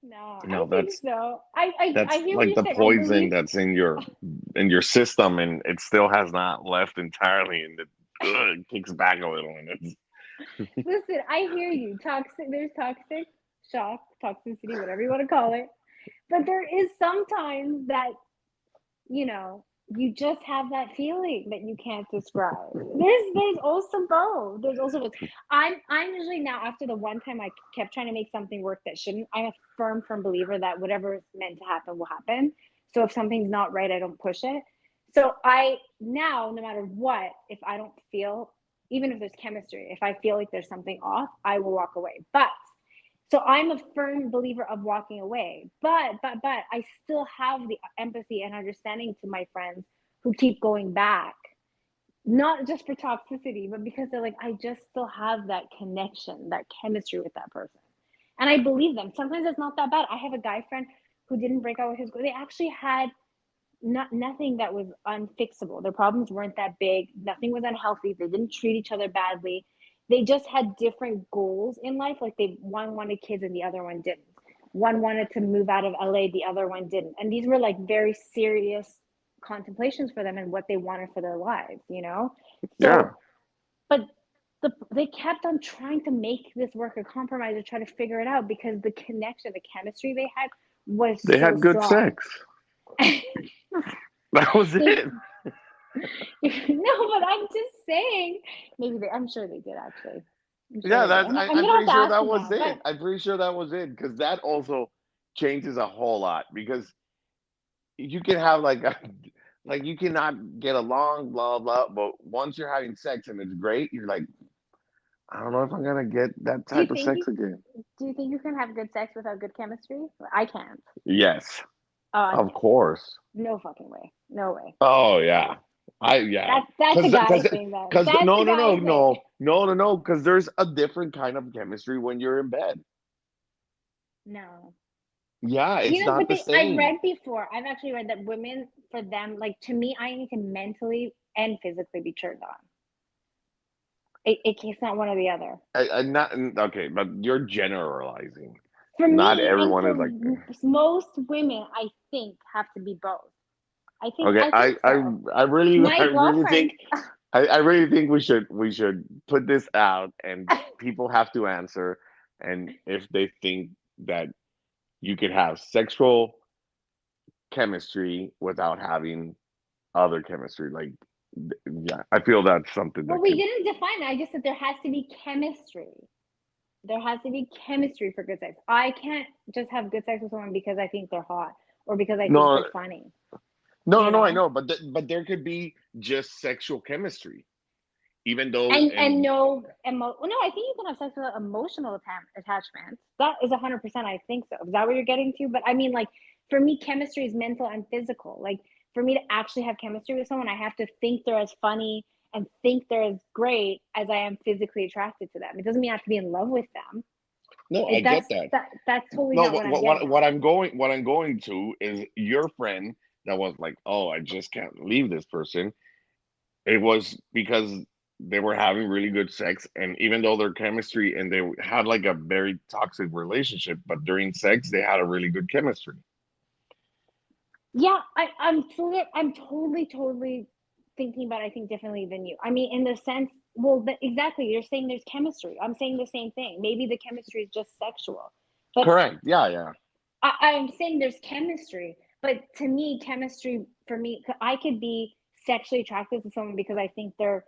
No, I no, think so. I that's hear what like you're the saying. I poison believe. that's in your system, and it still has not left entirely, and it kicks back a little, and it's Listen, I hear you. Toxic. There's toxic shock, toxicity, whatever you want to call it. But there is sometimes that you just have that feeling that you can't describe. There's also both. There's also both. I'm usually now, after the one time I kept trying to make something work that shouldn't, I'm a firm believer that whatever is meant to happen will happen. So if something's not right, I don't push it. So I now, no matter what, if I don't feel, even if there's chemistry, if I feel like there's something off, I will walk away. But so I'm a firm believer of walking away. But I still have the empathy and understanding to my friends who keep going back, not just for toxicity, but because they're like, I just still have that connection, that chemistry with that person. And I believe them. Sometimes it's not that bad. I have a guy friend who didn't break out with his girl. They actually had nothing that was unfixable. Their problems weren't that big. Nothing was unhealthy. They didn't treat each other badly. They just had different goals in life. Like one wanted kids and the other one didn't. One wanted to move out of LA, the other one didn't. And these were like very serious contemplations for them and what they wanted for their lives, you know? Yeah, So, but they kept on trying to make this work, a compromise, or try to figure it out because the connection, the chemistry they had was they so had good strong. sex. That was they it. no, but I'm just saying. Maybe I'm sure they did actually. I'm sure Yeah, they did. that's. I'm I'm gonna have pretty to sure ask that them was now. it. But I'm pretty sure that was it because that also changes a whole lot because you can have like a, like you cannot get along, blah blah. But once you're having sex and it's great, you're like, I don't know if I'm gonna get that do you type of think sex again. you can have good sex without good chemistry? I can't. Yes, I of can't. course. No fucking way. No way. Oh yeah, yeah. That's a guy Because thing then. because That's no a no no guy thing. no no no no because there's a different kind of chemistry when you're in bed. No. Yeah, it's not But the I've same. read before. I've actually read that women, for them, like to me, I need to mentally and physically be turned on. It's not one or the other. I not okay, but you're generalizing. For Not me and everyone for is like most women, I think have to be both. okay. I think so. I really I My really girlfriend, think I really think we should put this out and people have to answer and if they think that you could have sexual chemistry without having other chemistry like yeah, I feel that's something well, that we could didn't define it. I just said there has to be chemistry. There has to be chemistry for good sex. I can't just have good sex with someone because I think they're hot or because I think no they're funny, no you no I know? know but there could be just sexual chemistry even though And and no well, no, I think you can have sex without emotional attachment. That is 100%. I think so. Is that what you're getting to? But I mean, like for me, chemistry is mental and physical. Like for me to actually have chemistry with someone, I have to think they're as funny and think they're as great as I am physically attracted to them. It doesn't mean I have to be in love with them. no I get that. That's totally No, not what I'm getting at. what I'm going to is your friend that was like, "Oh, I just can't leave this person." It was because they were having really good sex, and even though their chemistry and they had like a very toxic relationship, but during sex they had a really good chemistry. Yeah, I'm totally thinking about it, I think differently than you. I mean, in the sense, well, exactly. You're saying there's chemistry. I'm saying the same thing. Maybe the chemistry is just sexual, but Correct. Yeah, yeah. I'm saying there's chemistry. But to me, chemistry for me, I could be sexually attracted to someone because I think they're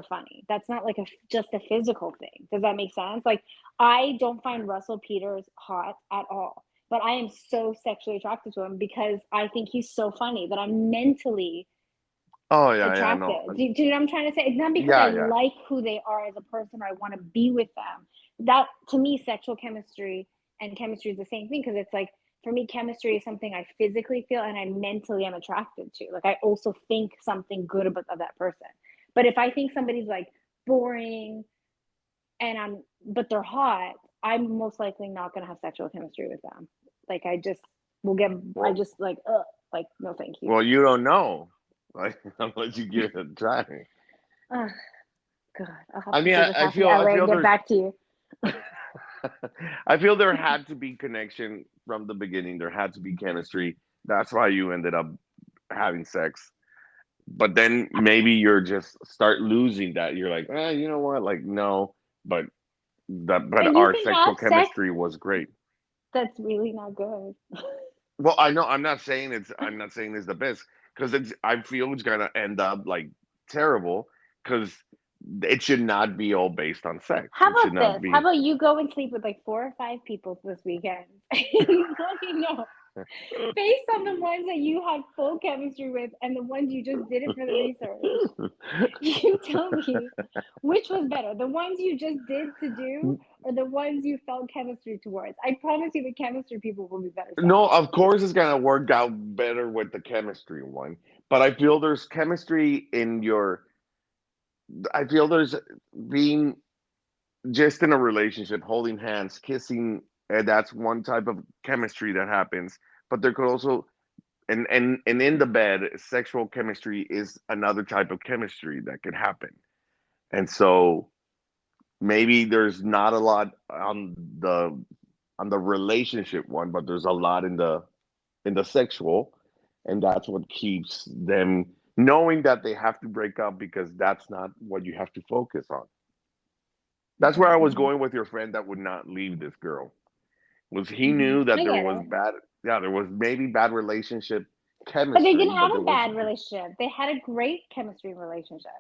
funny. That's not like just a physical thing. Does that make sense? Like I don't find Russell Peters hot at all, but I am so sexually attracted to him because I think he's so funny that I'm mentally Oh, yeah, yeah. No. attracted. Do you know what I'm trying to say? It's not because I Yeah, yeah. like who they are as a person or I want to be with them. That to me, sexual chemistry and chemistry is the same thing because it's like for me, chemistry is something I physically feel and I mentally am attracted to. Like I also think something good about of that person. But if I think somebody's like boring and but they're hot, I'm most likely not gonna have sexual chemistry with them. Like I just will get, I Well, just like no, thank you. well, you don't know, like unless you give it a try. Ugh, God, I'll have I to mean, see this half in I LA and feel get there's back to you. I feel there had to be connection from the beginning. There had to be chemistry. That's why you ended up having sex. But then maybe you're just start losing that. You're like, you know what? Like, no, but but But you our can sexual have sex chemistry was great. that's really not good. Well, I know I'm not saying it's the best because it's I feel it's gonna end up like terrible because it should not be all based on sex. How It should about not this? How be. about you go and sleep with like 4 or 5 people this weekend? You let me know. based on the ones that you had full chemistry with and the ones you just did it for the research, you tell me which was better, the ones you just did to do or the ones you felt chemistry towards. I promise you the chemistry people will be better No, shots. of course it's gonna work out better with the chemistry one, but I feel there's chemistry in your. I feel there's being just in a relationship, holding hands, kissing, and that's one type of chemistry that happens. But there could also, and in the bed, sexual chemistry is another type of chemistry that could happen. And so maybe there's not a lot on the relationship one, but there's a lot in the sexual, and that's what keeps them knowing that they have to break up because that's not what you have to focus on. That's where I was Mm-hmm. going with your friend that would not leave this girl. Was he Mm-hmm. knew that I there get was it. bad, yeah, there was maybe bad relationship But they chemistry, didn't but have there a was. bad relationship. They had a great chemistry relationship.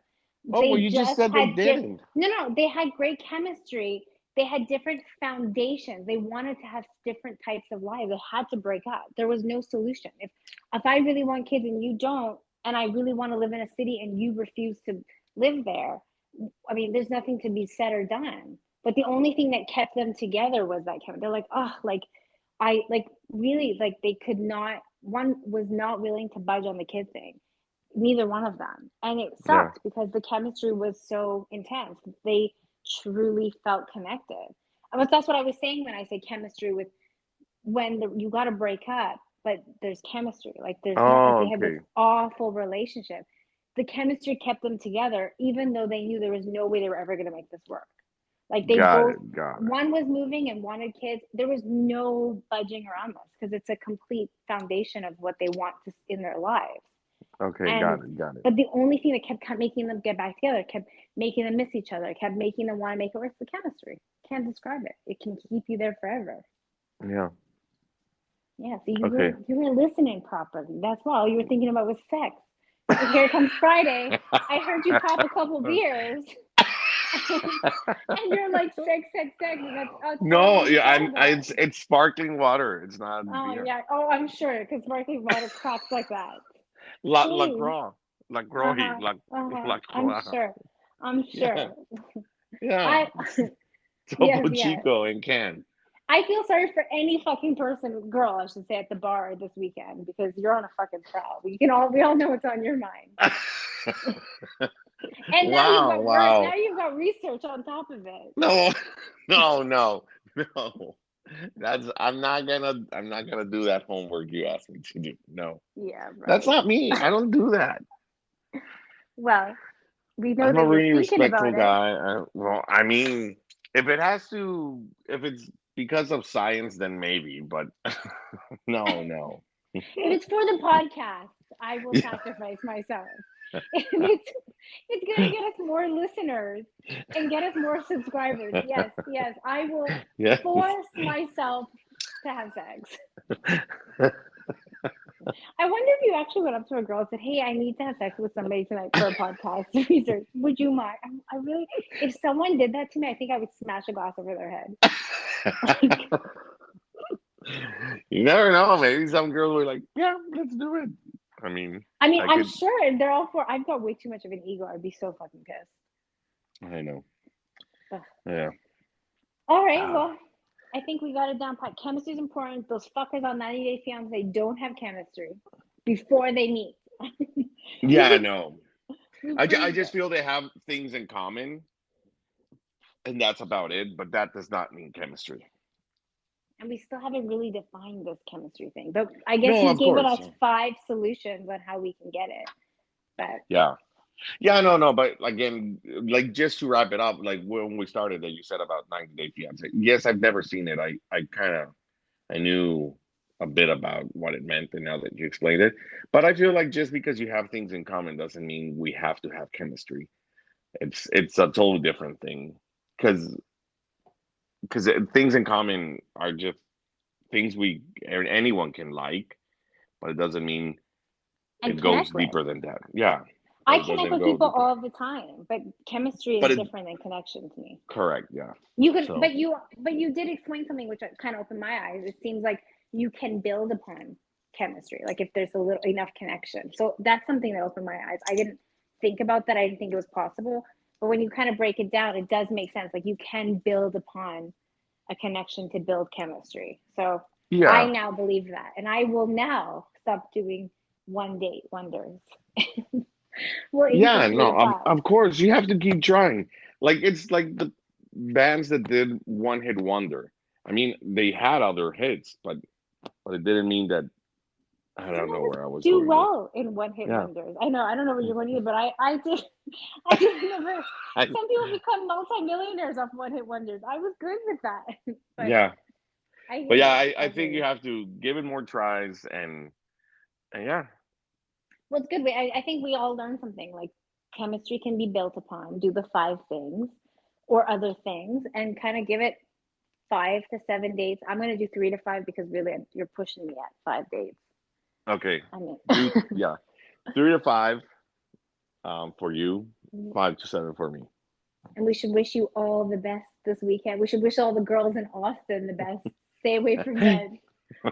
Oh well, They you just just said they had didn't. no, they had great chemistry. They had different foundations. They wanted to have different types of lives. They had to break up. There was no solution. If I really want kids and you don't, and I really want to live in a city and you refuse to live there, I mean, there's nothing to be said or done. But the only thing that kept them together was that chemistry. They're like, oh, like I like really like they could not. One was not willing to budge on the kid thing, neither one of them, and it Yeah, sucked because the chemistry was so intense. They truly felt connected. But that's what I was saying when I say chemistry with you got to break up, but there's chemistry. Like there's not like oh they had this okay, awful relationship. The chemistry kept them together, even though they knew there was no way they were ever going to make this work. Like they got both, it, got it. one was moving and wanted kids. There was no budging around this because it's a complete foundation of what they want to, in their lives. Okay, And got it, got it. but the only thing that kept making them get back together, kept making them miss each other, kept making them want to make it work, the chemistry. Can't describe it. It can keep you there forever. Yeah, Yeah, so okay. you were listening properly. That's why all you were thinking about was sex. So here comes Friday. I heard you pop a couple beers, and you're like sex, and that's all No, you yeah, thought about. it's sparkling water. It's not Oh beer. yeah. Oh, I'm sure because sparkling water cracks like that. La Please. Croix, La Uh Croix, huh. Uh huh. La I'm Croix. sure. I'm Yeah, sure. yeah. I Topo yes, yes. Chico in can. I feel sorry for any fucking person, girl, I should say, at the bar this weekend because you're on a fucking prowl. We all know what's on your mind. And now you've Wow, got work. Now wow. you've got research on top of it. No, no, no, no. That's I'm not gonna do that homework you asked me to do. No. Yeah, That's right. not me. I don't do that. Well, we know I'm a that you're really thinking respectful about it. guy. Well, I mean, if it's because of science, then maybe, but no, no. If it's for the podcast, I will Yeah. sacrifice myself. If it's gonna get us more listeners and get us more subscribers. Yes, yes, I will Yes. force myself to have sex. I wonder if you actually went up to a girl and said, "Hey, I need to have sex with somebody tonight for a podcast research. Would you mind?" I really, if someone did that to me, I think I would smash a glass over their head. Like, You never know. Maybe some girls were like, "Yeah, let's do it." I mean, I mean, I I'm could. sure they're all for. I've got way too much of an ego. I'd be so fucking pissed. I know. Ugh. Yeah. All right, Ah. well, I think we got it down pat. Chemistry is important. Those fuckers on 90 Day Fiance don't have chemistry before they meet. Yeah. I know. we I proved just it. feel they have things in common, and that's about it. But that does not mean chemistry. And we still haven't really defined this chemistry thing. But I guess No, you've of given course. us 5 solutions on how we can get it. But Yeah. Yeah, no, no, but again, like just to wrap it up, like when we started that you said about 90 Day Fiance. Yes, I've never seen it. I kind of I knew a bit about what it meant, and now that you explained it, but I feel like just because you have things in common doesn't mean we have to have chemistry. It's a totally different thing because things in common are just things anyone can like, but it doesn't mean and it goes connect with. deeper than that. Yeah, I it connect doesn't with go people deeper. all the time, but chemistry But is it different than connection to me. correct, yeah. You could, So but you did explain something which kind of opened my eyes. It seems like you can build upon chemistry, like if there's a little enough connection. So that's something that opened my eyes. I didn't think about that. I didn't think it was possible. But when you kind of break it down, it does make sense. Like you can build upon a connection to build chemistry. So I Yeah. now believe that. And I will now stop doing one date wonders. We'll aim for Yeah, three to no, five. of course you have to keep trying. Like it's like the bands that did one hit wonder. I mean, they had other hits, but it didn't mean that I Some don't know of us where I was do going with. well in one hit Yeah. wonders. I know, I don't know where you're going either, but I did I did never I, some people become multimillionaires off one hit wonders. I was good with that. But yeah. I But hear yeah, you. I I hear think you you. have to give it more tries and yeah. Well, it's good. I think we all learned something. Like chemistry can be built upon. Do the five things or other things, and kind of give it 5 to 7 dates. I'm gonna do 3 to 5 because really you're pushing me at 5 dates. Okay. I mean, Do yeah. 3 to 5 for you, 5 to 7 for me. and we should wish you all the best this weekend. We should wish all the girls in Austin the best. Stay away from men.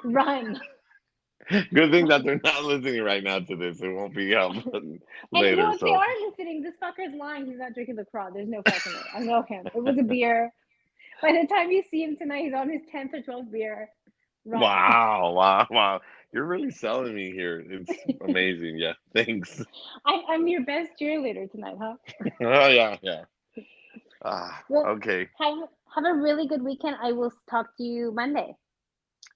Run. Good thing that they're not listening right now to this. It won't be And later. well, if they So are listening, this fucker's lying. He's not drinking the Croix. There's no fucking way. I know him. It was a beer. By the time you see him tonight, he's on his 10th or 12th beer. Run. wow, wow, wow. You're really selling me here. It's amazing. Yeah. Thanks. I'm your best cheerleader tonight, huh? Oh yeah, yeah. Ah, Well, okay. have a really good weekend. I will talk to you Monday.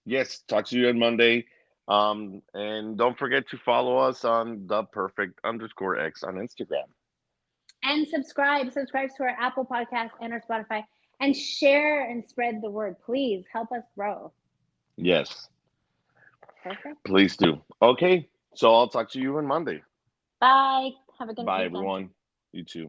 Yes, talk to you on Monday. And don't forget to follow us on the perfect underscore X on Instagram. And subscribe to our Apple Podcast and our Spotify, and share and spread the word. Please help us grow. Yes, Perfect. please do. Okay, so I'll talk to you on Monday. Bye. Have a good Bye, weekend. everyone. You too.